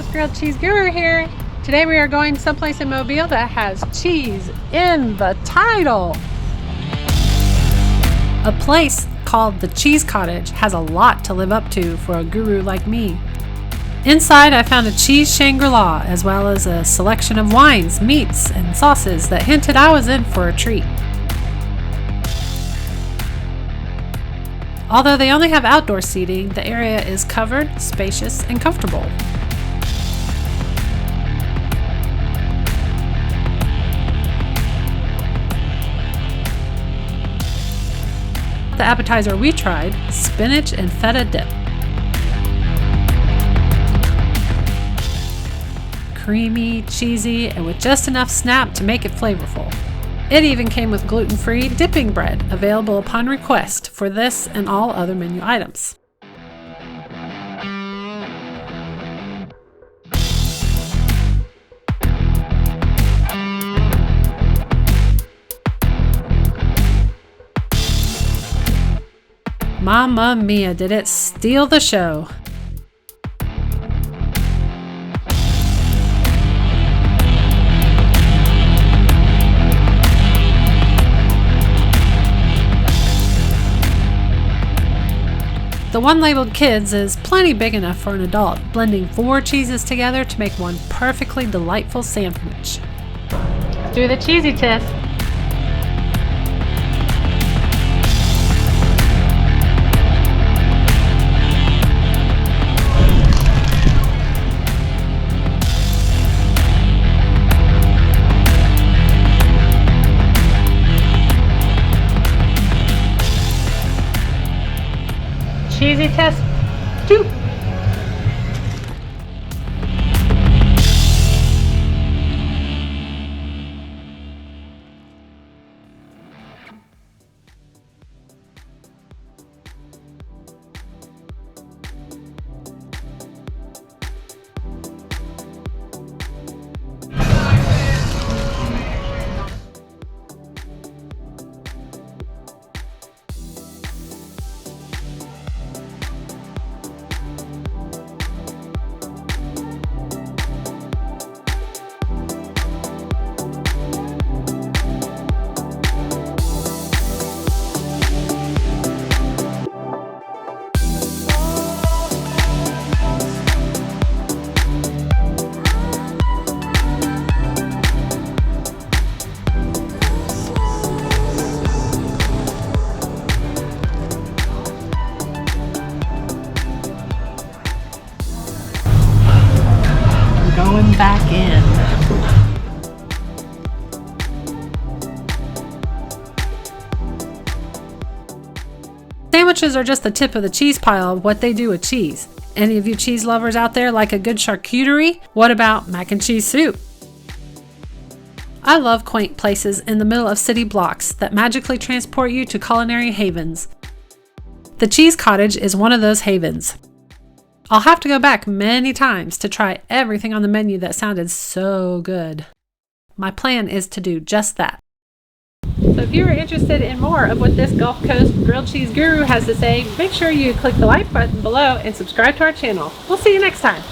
Tasteless Grilled Cheese Guru here. Today we are going someplace in Mobile that has cheese in the title. A place called the Cheese Cottage has a lot to live up to for a guru like me. Inside I found a cheese Shangri-La as well as a selection of wines, meats, and sauces that hinted I was in for a treat. Although they only have outdoor seating, the area is covered, spacious, and comfortable. The appetizer we tried, spinach and feta dip. Creamy, cheesy, and with just enough snap to make it flavorful. It even came with gluten-free dipping bread, available upon request for this and all other menu items. Mamma mia, did it steal the show! The one labeled kids is plenty big enough for an adult, blending 4 cheeses together to make one perfectly delightful sandwich. Do the cheesy test. Cheesy test 2. Going back in. Sandwiches are just the tip of the cheese pile of what they do with cheese. Any of you cheese lovers out there like a good charcuterie? What about mac and cheese soup? I love quaint places in the middle of city blocks that magically transport you to culinary havens. The Cheese Cottage is one of those havens. I'll have to go back many times to try everything on the menu that sounded so good. My plan is to do just that. So if you are interested in more of what this Gulf Coast grilled cheese guru has to say, make sure you click the like button below and subscribe to our channel. We'll see you next time.